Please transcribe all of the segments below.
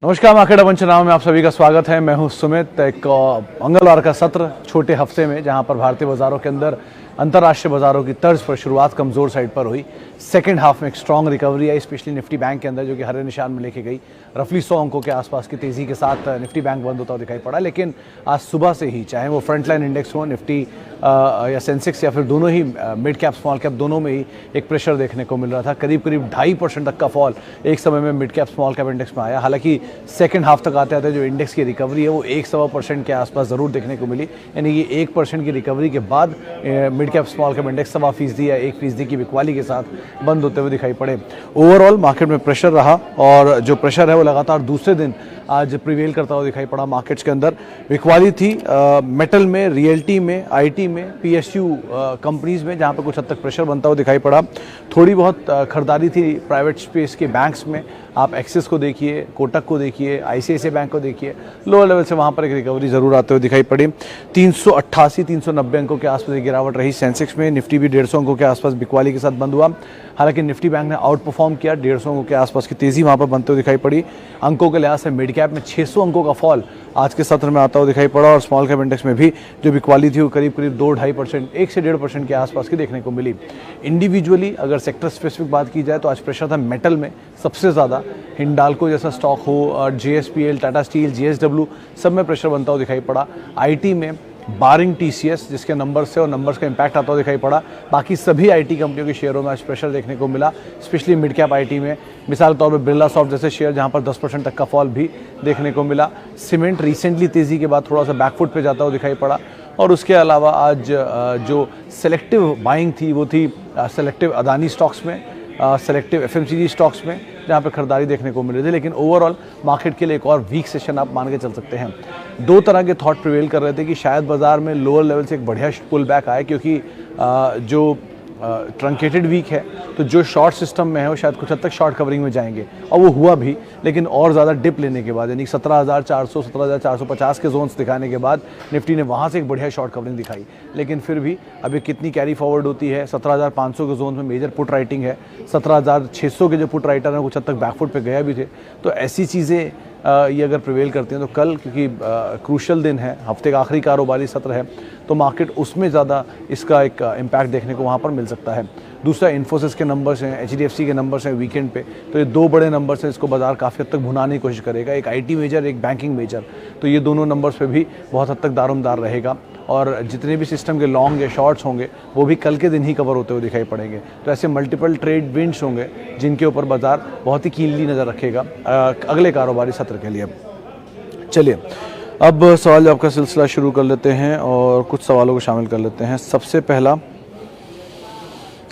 नमस्कार, मार्केट पंचनामा में आप सभी का स्वागत है। मैं हूं सुमित। एक मंगलवार का सत्र छोटे हफ्ते में, जहां पर भारतीय बाजारों के अंदर अंतर्राष्ट्रीय बाजारों की तर्ज पर शुरुआत कमजोर साइड पर हुई। सेकंड हाफ में एक स्ट्रांग रिकवरी आई, स्पेशली निफ्टी बैंक के अंदर, जो कि हरे निशान में लेके गई। रफली 100 अंकों के आसपास की तेजी के साथ निफ्टी बैंक बंद होता हुआ दिखाई पड़ा। लेकिन आज सुबह से ही, चाहे वो फ्रंटलाइन इंडेक्स हो, निफ्टी या सेंसेक्स या फिर दोनों ही मिड कैप स्मॉल कैप, दोनों में ही एक प्रेशर देखने को मिल रहा था। करीब 2.5% तक का फॉल एक समय में mid cap small cap index में आया। हालांकि सेकंड हाफ तक आते आते जो इंडेक्स की रिकवरी है वो 1.25% के आसपास ज़रूर देखने को मिली। यानी कि 1% की रिकवरी के बाद mid cap small cap index 1.25% या 1% की बिकवाली के साथ बंद होते हुए दिखाई पड़े। ओवरऑल मार्केट में प्रेशर रहा, और जो प्रेशर है वो लगातार दूसरे दिन आज प्रिवेल करता हुआ दिखाई पड़ा। मार्केट्स के अंदर बिकवाली थी मेटल में, रियल्टी में, आईटी में, पीएसयू कंपनीज में, जहां पर कुछ हद तक प्रेशर बनता हुआ दिखाई पड़ा। थोड़ी बहुत खरीदारी थी प्राइवेट स्पेस के बैंक्स में। आप एक्सिस को देखिए, कोटक को देखिए, आईसीआईसीआई बैंक को देखिए, लोअर लेवल से वहां पर एक रिकवरी जरूर आते हुए दिखाई पड़ी। 388-390 अंकों के आसपास एक गिरावट रही सेंसेक्स में। निफ्टी भी 150 अंकों के आसपास बिकवाली के साथ बंद हुआ। हालांकि निफ्टी बैंक ने आउट परफॉर्म किया, 150 अंकों के आसपास की तेजी वहां पर बनते हुए दिखाई पड़ी। अंकों के लिहाज से मिड कैप में 600 अंकों का फॉल आज के सत्र में आता हुआ दिखाई पड़ा, और स्मॉल कैप इंडेक्स में भी जो बिकवाली थी वो करीब 2-2.5%, 1 से 1.5% के आसपास की देखने को मिली। इंडिविजुअली अगर सेक्टर स्पेसिफिक बात की जाए तो आज प्रेशर था मेटल में सबसे ज़्यादा। हिंडाल्को जैसा स्टॉक हो, और जेएसपीएल, टाटा स्टील, जेएसडब्ल्यू, सब में प्रेशर बनता हुआ दिखाई पड़ा। आईटी में बारिंग टीसीएस, जिसके नंबर्स से और नंबर्स का इंपैक्ट आता हुआ दिखाई पड़ा। बाकी सभी आईटी कंपनियों के शेयरों में आज प्रेशर देखने को मिला, स्पेशली मिड कैप आईटी में। मिसाल के तौर पर बिरला सॉफ्ट जैसे शेयर, जहां पर 10% तक का फॉल भी देखने को मिला। सीमेंट रिसेंटली तेजी के बाद थोड़ा सा बैकफुट पे जाता हुआ दिखाई पड़ा। और उसके अलावा आज जो सेलेक्टिव बाइंग थी वो थी सेलेक्टिव अदानी स्टॉक्स में, सेलेक्टिव एफएमसीजी स्टॉक्स में, जहाँ पे खरीदारी देखने को मिल रही थी। लेकिन ओवरऑल मार्केट के लिए एक और वीक सेशन आप मान के चल सकते हैं। दो तरह के थॉट प्रिवेल कर रहे थे कि शायद बाजार में लोअर लेवल से एक बढ़िया पुल बैक आए, क्योंकि जो ट्रंकेटेड वीक है, तो जो शॉर्ट सिस्टम में है वो शायद कुछ हद तक शॉर्ट कवरिंग में जाएंगे, और वो हुआ भी। लेकिन और ज़्यादा डिप लेने के बाद, यानी 17,400, 17,450 के जोन्स दिखाने के बाद निफ्टी ने वहाँ से एक बढ़िया शॉर्ट कवरिंग दिखाई। लेकिन फिर भी अभी कितनी कैरी फॉरवर्ड होती है, 17,500 के जोन में मेजर पुट राइटिंग है, 17,600 के जो पुट राइटर हैं कुछ हद तक बैकफुट पे गया भी थे। तो ऐसी चीज़ें ये अगर प्रिवेल करती हैं तो कल, क्योंकि क्रूशल दिन है, हफ्ते का आखिरी कारोबारी सत्र है, तो मार्केट उसमें ज़्यादा इसका एक इम्पैक्ट देखने को वहाँ पर मिल सकता है। दूसरा, इन्फोसिस के नंबर्स हैं, एचडीएफसी के नंबर्स हैं वीकेंड पे, तो ये दो बड़े नंबर्स हैं, इसको बाजार काफ़ी हद तक भुनाने की कोशिश करेगा। एक आईटी मेजर, एक बैंकिंग मेजर, तो ये दोनों नंबर्स पे भी बहुत हद तक दारोमदार रहेगा। और जितने भी सिस्टम के लॉन्ग या शॉर्ट्स होंगे वो भी कल के दिन ही कवर होते हुए दिखाई पड़ेंगे। तो ऐसे मल्टीपल ट्रेड विंड्स होंगे जिनके ऊपर बाजार बहुत ही कीनली नज़र रखेगा अगले कारोबारी सत्र के लिए। चलिए अब सवाल जवाब का सिलसिला शुरू कर लेते हैं और कुछ सवालों को शामिल कर लेते हैं। सबसे पहला,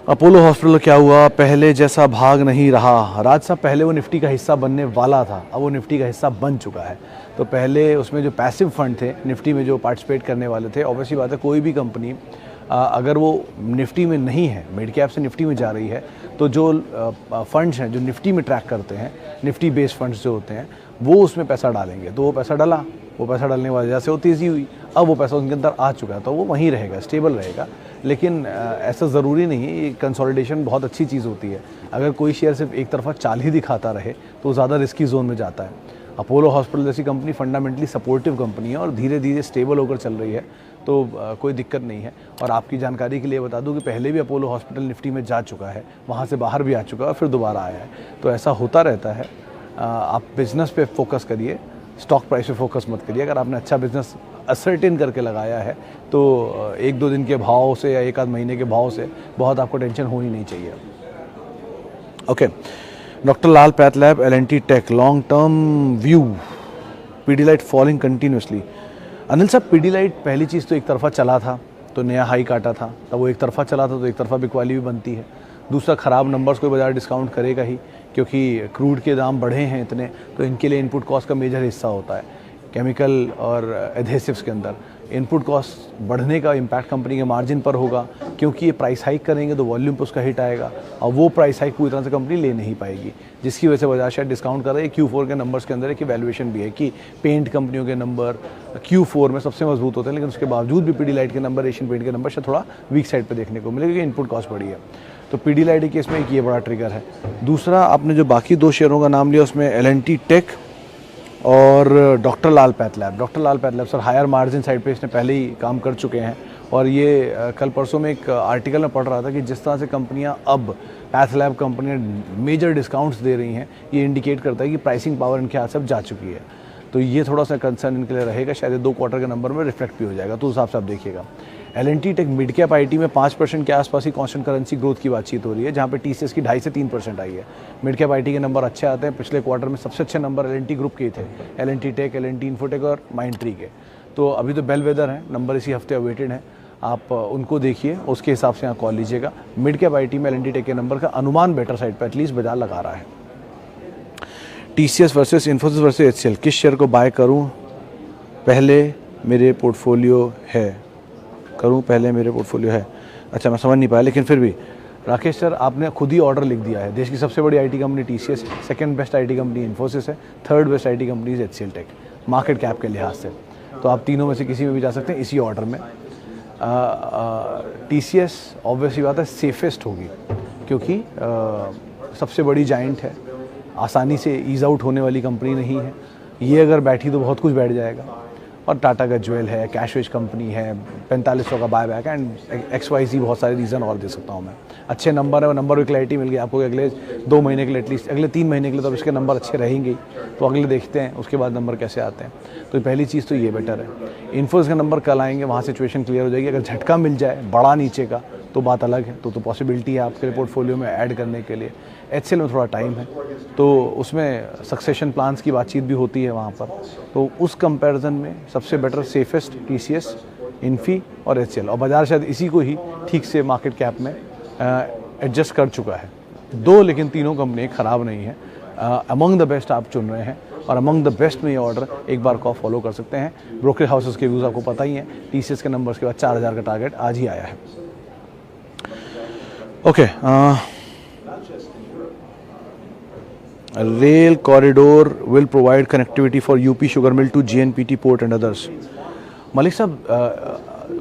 अपोलो हॉस्पिटल क्या हुआ, पहले जैसा भाग नहीं रहा। राज साहब, पहले वो निफ्टी का हिस्सा बनने वाला था, अब वो निफ्टी का हिस्सा बन चुका है। तो पहले उसमें जो पैसिव फंड थे निफ्टी में जो पार्टिसिपेट करने वाले थे, ऑब्वियसली बात है कोई भी कंपनी अगर वो निफ्टी में नहीं है, मिड कैप से निफ्टी में जा रही है, तो जो फंड्स हैं जो निफ्टी में ट्रैक करते हैं, निफ्टी बेस्ड फंड्स जो होते हैं, वो उसमें पैसा डालेंगे। तो वो पैसा डाला, वो पैसा डालने की वजह से वो तेज़ी हुई। अब वो पैसा उनके अंदर आ चुका है, तो वो वहीं रहेगा, स्टेबल रहेगा। लेकिन ऐसा ज़रूरी नहीं है। ये कंसोलिडेशन बहुत अच्छी चीज़ होती है। अगर कोई शेयर सिर्फ एक तरफा चाल ही दिखाता रहे तो ज़्यादा रिस्की जोन में जाता है। अपोलो हॉस्पिटल जैसी कंपनी फंडामेंटली सपोर्टिव कंपनी है और धीरे धीरे स्टेबल होकर चल रही है, तो कोई दिक्कत नहीं है। और आपकी जानकारी के लिए बता दूं कि पहले भी अपोलो हॉस्पिटल निफ्टी में जा चुका है, वहाँ से बाहर भी आ चुका है और फिर दोबारा आया है। तो ऐसा होता रहता है। आप बिज़नेस पे फोकस करिए, स्टॉक प्राइस पे फोकस मत करिए। अगर आपने अच्छा बिजनेस असर्टेन करके लगाया है तो 1-2 दिन के भाव से या 1 आध महीने के भाव से बहुत आपको टेंशन होनी नहीं चाहिए। Okay, doctor Lal pathlab, L and T tech, long term view, Pidilite falling continuously. Anil साहब, पीडीलाइट पहली चीज़ तो एक तरफा चला था, तो नया हाई काटा था, तब वो एक तरफा चला था, तो एक तरफा बिकवाली भी बनती है। दूसरा, ख़राब नंबर्स को बाजार डिस्काउंट करेगा ही, क्योंकि क्रूड के दाम बढ़े हैं इतने, तो इनके लिए इनपुट कॉस्ट का मेजर हिस्सा होता है। केमिकल और एडहेसिव्स के अंदर इनपुट कॉस्ट बढ़ने का इम्पैक्ट कंपनी के मार्जिन पर होगा, क्योंकि ये प्राइस हाइक करेंगे तो वॉल्यूम पर उसका हिट आएगा, और वो प्राइस हाइक पूरी तरह से कंपनी ले नहीं पाएगी, जिसकी वजह से बाजार शायद डिस्काउंट कर रही है। Q4 के नंबर्स के अंदर एक वैल्यूएशन भी है कि पेंट कंपनियों के नंबर Q4 में सबसे मजबूत होते हैं, लेकिन उसके बावजूद भी पीडीलाइट के नंबर, एशियन पेंट के नंबर शायद थोड़ा वीक साइड पर देखने को मिलेगा, क्योंकि इनपुट कॉस्ट बढ़ी है। तो पीडीलाइट केस में एक ये बड़ा ट्रिगर है। दूसरा, आपने जो बाकी 2 शेयरों का नाम लिया उसमें एल&टी टेक और doctor Lal path lab sir higher margin side पे इसने पहले ही काम कर चुके हैं। और ये कल परसों में एक आर्टिकल में पढ़ रहा था कि जिस तरह से कंपनियां अब पैथ लैब कंपनियां मेजर डिस्काउंट्स दे रही हैं, ये इंडिकेट करता है कि प्राइसिंग पावर इनके हाथ से अब जा चुकी है। तो ये थोड़ा सा कंसर्न इनके लिए रहेगा, शायद 2 क्वार्टर के नंबर में रिफ्लेक्ट भी हो जाएगा, तो उस हिसाब से आप देखिएगा। L&T take mid cap IT में 5% के आसपास ही कांस्टेंट करेंसी ग्रोथ की बातचीत हो रही है, जहाँ पे TCS की 2.5 से 3% आई है। मिड कैप आईटी के नंबर अच्छे आते हैं, पिछले क्वार्टर में सबसे अच्छे नंबर L&T ग्रुप के ही थे, L&T टेक, L&T इन्फोटेक और माइंडट्री के। तो अभी तो बेलवेदर हैं, नंबर इसी हफ्ते अवेटेड हैं, आप उनको देखिए, उसके हिसाब से यहाँ कॉल लीजिएगा। मिड कैप आईटी में L&T टेक के नंबर का अनुमान बेटर साइड पर एटलीस्ट बाजार लगा रहा है। TCS versus Infosys versus HCL, किस शेयर को बाय करूँ पहले मेरे पोर्टफोलियो है? अच्छा, मैं समझ नहीं पाया, लेकिन फिर भी राकेश सर आपने खुद ही ऑर्डर लिख दिया है। देश की सबसे बड़ी आईटी कंपनी TCS है, second best IT company Infosys है, third best IT company HCL tech market cap के लिहाज से। तो आप तीनों में से किसी में भी जा सकते हैं इसी ऑर्डर में। TCS ऑब्वियसली बात है सेफेस्ट होगी, क्योंकि सबसे बड़ी जाइंट है, आसानी से ईज आउट होने वाली कंपनी नहीं है। ये अगर बैठी तो बहुत कुछ बैठ जाएगा। और टाटा का ज्वेल है, कैश वेज कंपनी है, 4500 का बाय बैक एंड XYZ बहुत सारे रीज़न और दे सकता हूँ मैं। अच्छे नंबर है, वो नंबर में क्लैरिटी मिल गई आपको कि अगले 2 महीने के लिए एटलीस्ट, अगले 3 महीने के लिए तो अब इसके नंबर अच्छे रहेंगे ही, तो अगले देखते हैं उसके बाद नंबर कैसे आते हैं। तो पहली चीज़ तो ये बेटर है। इन्फोसिस का नंबर कल आएंगे, वहाँ सिचुएशन क्लियर हो जाएगी। अगर झटका मिल जाए बड़ा नीचे का तो बात अलग है, तो पॉसिबिलिटी है आपके पोर्टफोलियो में ऐड करने के लिए। HCL में थोड़ा टाइम है, तो उसमें सक्सेशन प्लान्स की बातचीत भी होती है वहाँ पर। तो उस कंपैरिजन में सबसे बेटर सेफेस्ट TCS, इन्फी और HCL, और बाजार शायद इसी को ही ठीक से मार्केट कैप में एडजस्ट कर चुका है। 2 लेकिन तीनों कंपनी ख़राब नहीं है। अमंग द बेस्ट आप चुन रहे हैं, और अमंग द बेस्ट में ये ऑर्डर एक बार को फॉलो कर सकते हैं। ब्रोकरेज हाउसेस के व्यूज़ आपको पता ही है। TCS के नंबर्स के बाद 4000 का टारगेट आज ही आया है। Okay, rail corridor will provide connectivity for UP sugar mill to JNPT port and others. Malik साहब,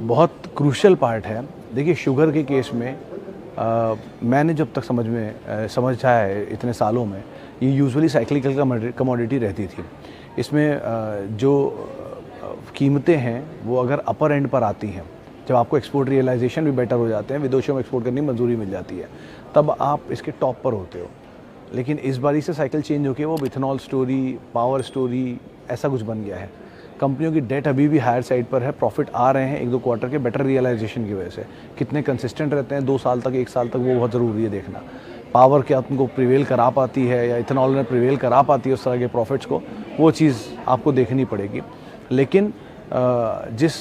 बहुत क्रूशियल पार्ट है। देखिए, शुगर के केस में मैंने जब तक समझा है इतने सालों में, ये यूजुअली साइक्लिकल कमोडिटी रहती थी। इसमें जो कीमतें हैं वो अगर अपर एंड पर आती हैं, जब आपको एक्सपोर्ट रियलाइजेशन भी बेटर हो जाते हैं, विदेशों में एक्सपोर्ट करने की मंजूरी मिल जाती है, तब आप इसके टॉप पर होते हो। लेकिन इस बारी से साइकिल चेंज होकर वो इथेनॉल स्टोरी, पावर स्टोरी, ऐसा कुछ बन गया है। कंपनियों की डेट अभी भी हायर साइड पर है, प्रॉफिट आ रहे हैं 1-2 क्वार्टर के बेटर रियलाइजेशन की वजह से। कितने कंसिस्टेंट रहते हैं 2 साल तक, 1 साल तक, वो बहुत ज़रूरी है देखना। पावर क्या उनको प्रिवेल करा पाती है या इथेनॉल ने प्रिवेल करा पाती है उस तरह के प्रॉफिट्स को, वो चीज़ आपको देखनी पड़ेगी। लेकिन जिस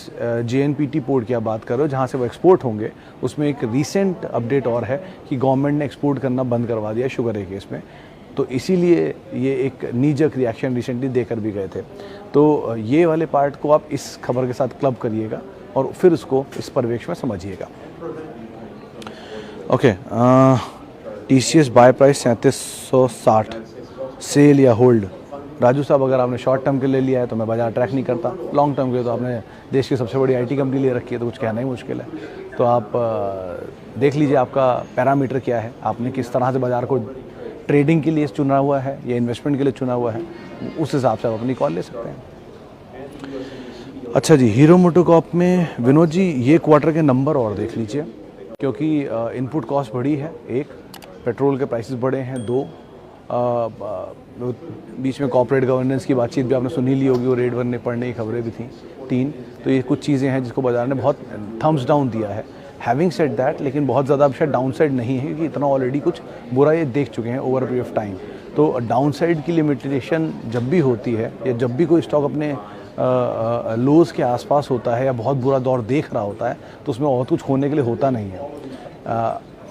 JNPT पोर्ट की आप बात कर रहे हो, जहाँ से वो एक्सपोर्ट होंगे, उसमें एक रीसेंट अपडेट और है कि गवर्नमेंट ने एक्सपोर्ट करना बंद करवा दिया शुगर के केस में। तो इसीलिए ये एक नीजक रिएक्शन रिसेंटली देकर भी गए थे। तो ये वाले पार्ट को आप इस खबर के साथ क्लब करिएगा और फिर उसको इस परिवेश में समझिएगा। Okay, TCS buy price 3760, sell या होल्ड? राजू साहब, अगर आपने शॉर्ट टर्म के लिए लिया है तो मैं बाजार ट्रैक नहीं करता। लॉन्ग टर्म के तो आपने देश की सबसे बड़ी IT कंपनी ले रखी है, तो कुछ कहना ही मुश्किल है। तो आप देख लीजिए आपका पैरामीटर क्या है, आपने किस तरह से बाजार को ट्रेडिंग के लिए चुना हुआ है या इन्वेस्टमेंट के लिए चुना हुआ है, उस हिसाब से आप अपनी कॉल ले सकते हैं। अच्छा जी, हीरो मोटोकॉर्प में विनोद जी ये क्वार्टर के नंबर और देख लीजिए, क्योंकि इनपुट कॉस्ट बढ़ी है, 1, पेट्रोल के प्राइसेस बढ़े हैं, 2, बीच में कॉर्पोरेट गवर्नेंस की बातचीत भी आपने सुनी ली होगी, वो रेड वन ने पढ़ने की खबरें भी थी, 3। तो ये कुछ चीज़ें हैं जिसको बाजार ने बहुत थम्स डाउन दिया है। हैविंग सेड दैट, लेकिन बहुत ज़्यादा अब शायद डाउन साइड नहीं है, क्योंकि इतना ऑलरेडी कुछ बुरा ये देख चुके हैं ओवर पीरियड ऑफ टाइम। तो डाउन साइड की लिमिटेशन जब भी होती है, या जब भी कोई स्टॉक अपने लोज के आसपास होता है या बहुत बुरा दौर देख रहा होता है, तो उसमें और कुछ होने के लिए होता नहीं है।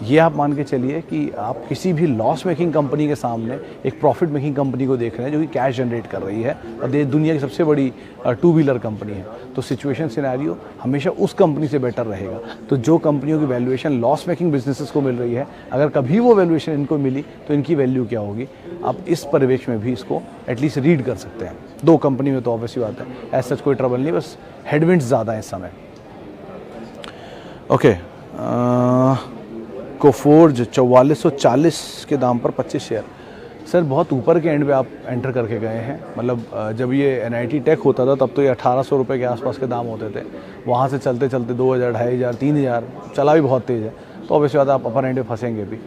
ये आप मान के चलिए कि आप किसी भी लॉस मेकिंग कंपनी के सामने एक प्रॉफिट मेकिंग कंपनी को देख रहे हैं जो कि कैश जनरेट कर रही है और दुनिया की सबसे बड़ी 2 व्हीलर कंपनी है। तो सिचुएशन सिनेरियो हमेशा उस कंपनी से बेटर रहेगा। तो जो कंपनियों की वैल्यूएशन लॉस मेकिंग बिजनेसेस को मिल रही है, अगर कभी वो वैल्यूएशन इनको मिली तो इनकी वैल्यू क्या होगी, आप इस परिवेश में भी इसको एटलीस्ट रीड कर सकते हैं। 2 कंपनी में तो ऑब्वियसली बात है, ऐसा कोई ट्रबल नहीं, बस हेडविंड्स ज़्यादा है इस समय। ओके, कोफोर्ज 4440 के दाम पर 25 शेयर। सर बहुत ऊपर के एंड पे आप एंटर करके गए हैं। मतलब जब ये NIT टेक होता था तब तो ये 1800 रुपये के आसपास के दाम होते थे। वहाँ से चलते चलते 2000, 2500, 3000 चला भी बहुत तेज़ है। तो ऑब्वियसली बात है आप अपर एंड पे फंसेंगे भी।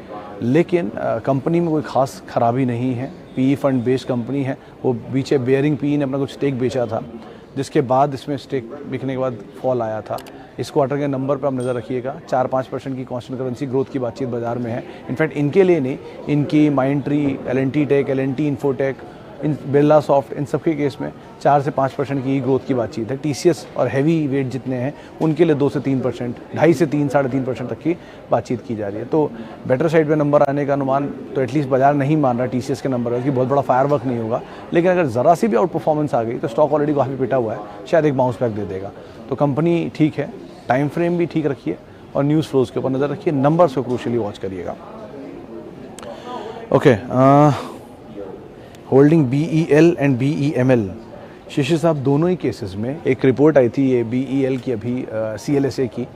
लेकिन कंपनी में कोई ख़ास खराबी नहीं है। PE फंड बेस्ड कंपनी है। वो पीछे बेयरिंग PE ने अपना कुछ स्टेक बेचा था, जिसके बाद इसमें स्टेक बिकने के बाद फॉल आया था। इस क्वार्टर के नंबर पर आप नज़र रखिएगा, 4-5% की कांस्टेंट करेंसी ग्रोथ की बातचीत बाजार में है। इनफैक्ट इनके लिए नहीं, इनकी Mindtree, L&T tech, L&T Infotech, इन बिरला सॉफ्ट, इन सब के केस में 4 से 5% की ग्रोथ की बातचीत है। TCS और हैवी वेट जितने हैं उनके लिए 2 से 3%, 2.5 से 3, 3.5% तक की बातचीत की जा रही है। तो बेटर साइड पे नंबर आने का अनुमान तो एटलीस्ट बाजार नहीं मान रहा TCS के नंबर का, बहुत बड़ा फायरवर्क नहीं होगा। लेकिन अगर ज़रा सी भी आउट परफॉर्मेंस आ गई तो स्टॉक ऑलरेडी काफ़ी पिटा हुआ है, शायद एक बाउंस बैक दे देगा। तो कंपनी ठीक है, टाइम फ्रेम भी ठीक रखिए और न्यूज़ फ्लोज के ऊपर नज़र रखिए, नंबर्स को क्रूशियली वॉच करिएगा। Okay, holding BEL and BEML, शिशिर साहब दोनों ही केसेस में एक रिपोर्ट आई थी ये BEL की अभी CLSA की,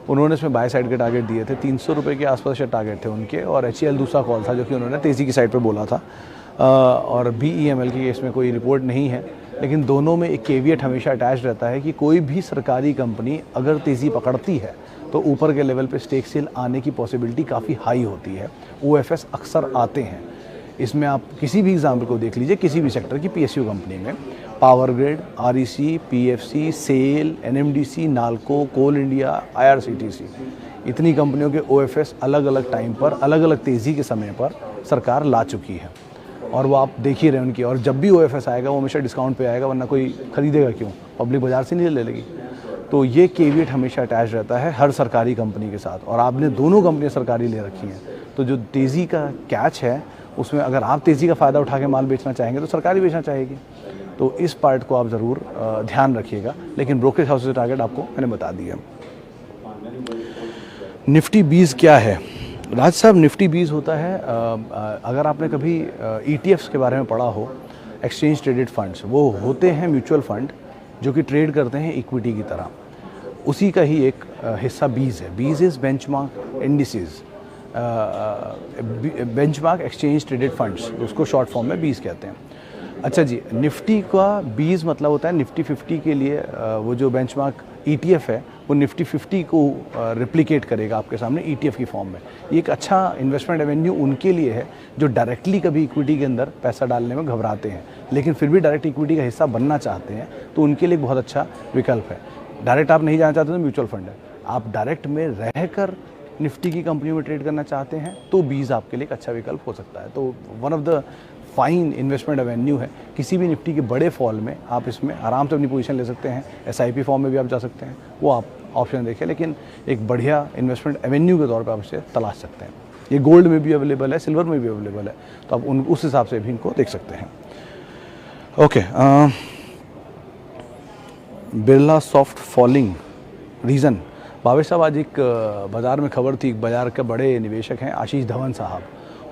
उन्होंने इसमें बाय साइड के टारगेट दिए थे, 300 रुपये के आसपास से टारगेट थे उनके, और HEL दूसरा कॉल था जो कि उन्होंने तेज़ी की साइड पर बोला था। और BEML के केस में कोई रिपोर्ट नहीं है, लेकिन दोनों में एक केवियट हमेशा अटैच रहता है कि कोई भी सरकारी कंपनी अगर तेज़ी पकड़ती है तो ऊपर के लेवल पे स्टेक सेल आने की पॉसिबिलिटी काफ़ी हाई होती है। OFS अक्सर आते हैं। इसमें आप किसी भी एग्जाम्पल को देख लीजिए, किसी भी सेक्टर की PSU कंपनी में, Power Grid, REC, PFC, SAIL, NMDC, NALCO, Coal India, IRCTC, इतनी कंपनियों के OFS अलग अलग टाइम पर, अलग अलग तेज़ी के समय पर सरकार ला चुकी है, और वो आप देख ही रहे हैं उनकी। और जब भी OFS आएगा वो हमेशा डिस्काउंट पे आएगा, वरना कोई खरीदेगा क्यों, पब्लिक बाजार से नहीं ले लेगी। तो ये केवियट हमेशा अटैच रहता है हर सरकारी कंपनी के साथ, और आपने दोनों कंपनियां सरकारी ले रखी हैं, तो जो तेज़ी का कैच है उसमें अगर आप तेज़ी का फ़ायदा उठा के माल बेचना चाहेंगे तो सरकारी बेचना चाहेगी। तो इस पार्ट को आप ज़रूर ध्यान रखिएगा। लेकिन ब्रोकरेज हाउस से टारगेट आपको मैंने बता दिया। निफ्टी 20 क्या है राज साहब? निफ्टी 20 होता है, अगर आपने कभी ETFs के बारे में पढ़ा हो, एक्सचेंज ट्रेडेड फंड्स, वो होते हैं म्यूचुअल फंड जो कि ट्रेड करते हैं इक्विटी की तरह, उसी का ही एक हिस्सा 20 है। 20 is benchmark indices, benchmark exchange traded funds, उसको शॉर्ट फॉर्म में 20 कहते हैं। अच्छा जी, निफ्टी का 20 मतलब होता है निफ्टी 50 के लिए वो जो बेंचमार्क ETF है वो निफ्टी 50 को रिप्लिकेट करेगा आपके सामने ETF की फॉर्म में। ये एक अच्छा इन्वेस्टमेंट एवेन्यू उनके लिए है जो डायरेक्टली कभी इक्विटी के अंदर पैसा डालने में घबराते हैं, लेकिन फिर भी डायरेक्ट इक्विटी का हिस्सा बनना चाहते हैं, तो उनके लिए बहुत अच्छा विकल्प है। डायरेक्ट आप नहीं जाना चाहते तो म्यूचुअल फंड है, आप डायरेक्ट में रहकर निफ्टी की कंपनियों में ट्रेड करना चाहते हैं तो 20 आपके लिए एक अच्छा विकल्प हो सकता है। तो one of the fine investment Avenue है। किसी भी निफ्टी के बड़े फॉल में आप इसमें आराम से अपनी पोजीशन ले सकते हैं, SIP फॉर्म में भी आप जा सकते हैं, वो आप ऑप्शन देखें, लेकिन एक बढ़िया इन्वेस्टमेंट एवेन्यू के तौर पर आप इसे तलाश सकते हैं। ये गोल्ड में भी अवेलेबल है, सिल्वर में भी अवेलेबल है, तो आप उस हिसाब से भी इनको देख सकते हैं। Okay, Birla soft falling reason, Bhavesh साहब आज एक बाज़ार में खबर थी, बाज़ार के बड़े निवेशक हैं आशीष धवन साहब,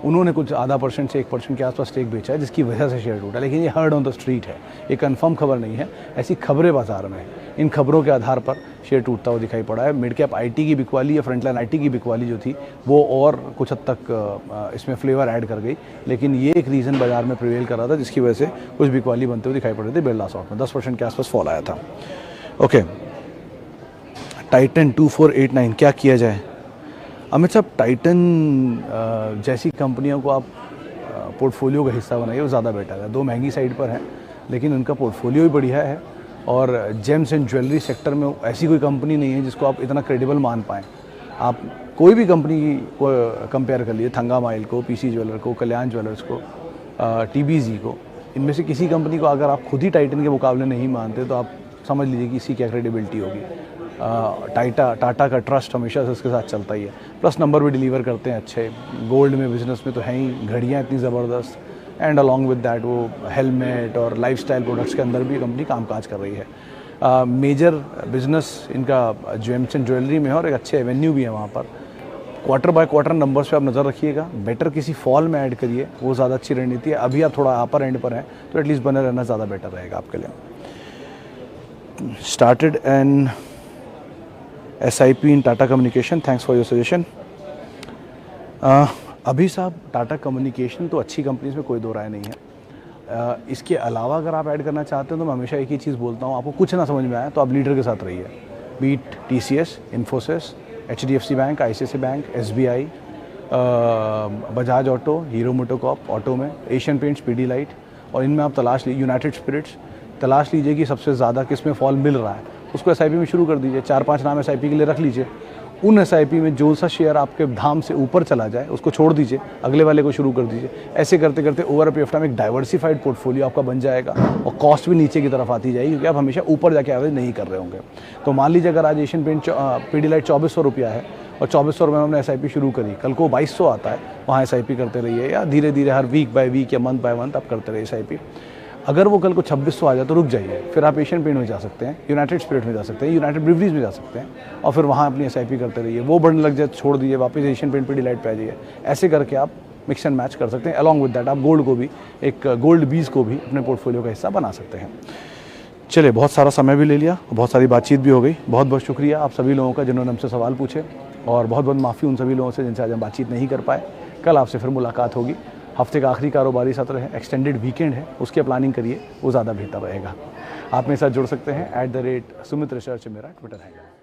उन्होंने कुछ आधा % से 1% के आसपास स्टेक बेचा है, जिसकी वजह से शेयर टूटा, लेकिन ये हर्ड ऑन द स्ट्रीट है, ये कंफर्म खबर नहीं है, ऐसी खबरें बाजार में, इन खबरों के आधार पर शेयर टूटता हुआ दिखाई पड़ा है। मिड कैप IT की बिकवाली या फ्रंटलाइन IT की बिकवाली जो थी वो और कुछ हद तक इसमें फ्लेवर ऐड कर गई, लेकिन ये एक रीज़न बाजार में प्रिवेल कर रहा था जिसकी वजह से कुछ बिकवाली बनते हुए दिखाई पड़ रही थी। बिरला सॉफ्ट में 10% के आसपास फॉल आया था। ओके, टाइटन 2489 क्या किया जाए? अमित साहब, टाइटन जैसी कंपनियों को आप पोर्टफोलियो का हिस्सा बनाइए, वो ज़्यादा बेटर है। दो महंगी साइड पर हैं, लेकिन उनका पोर्टफोलियो भी बढ़िया है, और जेम्स एंड ज्वेलरी सेक्टर में ऐसी कोई कंपनी नहीं है जिसको आप इतना क्रेडिबल मान पाएँ। आप कोई भी कंपनी को कंपेयर कर लीजिए, थंगामाइल को, PC ज्वेलर को, कल्याण ज्वेलर्स को, TBZ को, इनमें से किसी कंपनी को अगर आप खुद ही टाइटन के मुकाबले नहीं मानते तो आप समझ लीजिए कि इसकी क्या क्रेडिबिलिटी होगी। टाटा का ट्रस्ट हमेशा से इसके साथ चलता ही है, प्लस नंबर भी डिलीवर करते हैं अच्छे। गोल्ड में, बिजनेस में तो हैं ही, घड़ियाँ इतनी ज़बरदस्त, एंड अलॉन्ग विद दैट वो हेलमेट और लाइफस्टाइल प्रोडक्ट्स के अंदर भी कंपनी कामकाज कर रही है। मेजर बिजनेस इनका जेम्स एंड ज्वेलरी में है और एक अच्छे एवेन्यू भी है वहाँ पर। क्वार्टर बाय क्वार्टर नंबर्स पे आप नज़र रखिएगा, बेटर किसी फॉल में ऐड करिए, वो ज़्यादा अच्छी रणनीति है। अभी आप थोड़ा अपर एंड पर हैं तो एटलीस्ट बने रहना ज़्यादा बेटर रहेगा आपके लिए। Started an SIP in Tata Communication, thanks for your suggestion. अभी साहब टाटा कम्युनिकेशन तो अच्छी कंपनीज में कोई दो राय नहीं है। इसके अलावा अगर आप ऐड करना चाहते हो तो मैं हमेशा एक ही चीज़ बोलता हूँ, आपको कुछ ना समझ में आया तो आप लीडर के साथ रहिए। Beat TCS, Infosys, HDFC bank, ICICI bank, SBI, Bajaj auto, Hero MotoCorp auto में, एशियन पेंट्स, पीडीलाइट, और इनमें आप तलाश लीजिए, यूनाइटेड स्पिरिट्स तलाश लीजिए कि सबसे ज़्यादा किस में फॉल मिल रहा है, उसको SIP में शुरू कर दीजिए। 4-5 नाम SIP के लिए रख लीजिए। उन SIP में जो सा शेयर आपके धाम से ऊपर चला जाए उसको छोड़ दीजिए, अगले वाले को शुरू कर दीजिए। ऐसे करते करते over a period of time एक डाइवर्सिफाइड पोर्टफोलियो आपका बन जाएगा और कॉस्ट भी नीचे की तरफ आती जाएगी, क्योंकि आप हमेशा ऊपर जाके एवरेज नहीं कर रहे होंगे। तो मान लीजिए अगर आज एशियन पेंट पीडीलाइट 2400 रुपया है और 2400 रुपये में हमने SIP शुरू करी, कल को 2200 आता है, वहाँ SIP करते रहिए, या धीरे धीरे हर वीक बाय वीक या मंथ बाय मंथ आप करते रहिए SIP। अगर वो कल को 2600 आ जाए तो रुक जाइए, फिर आप एशियन पेंट में जा सकते हैं, यूनाइटेड स्पिरिट में जा सकते हैं, यूनाइटेड ब्रिवरीज में जा सकते हैं, और फिर वहाँ अपनी SIP करते रहिए। वो बढ़ने लग जाए छोड़ दीजिए, वापस एशियन पेंट पीडीलाइट पे आ जाइए। ऐसे करके आप मिक्स एंड मैच कर सकते हैं। अलॉन्ग विद दैट आप गोल्ड को भी, एक गोल्ड बीज को भी अपने पोर्टफोलियो का हिस्सा बना सकते हैं। चलिए, बहुत सारा समय भी ले लिया, बहुत सारी बातचीत भी हो गई। बहुत बहुत शुक्रिया आप सभी लोगों का जिन्होंने हमसे सवाल पूछे, और बहुत बहुत माफ़ी उन सभी लोगों से जिनसे आज हम बातचीत नहीं कर पाए। कल आपसे फिर मुलाकात होगी। हफ्ते का आखिरी कारोबारी सत्र है, एक्सटेंडेड वीकेंड है, उसकी प्लानिंग करिए, वो ज़्यादा बेहतर रहेगा। आप मेरे साथ जुड़ सकते हैं @Sumit Research मेरा ट्विटर हैंडल है।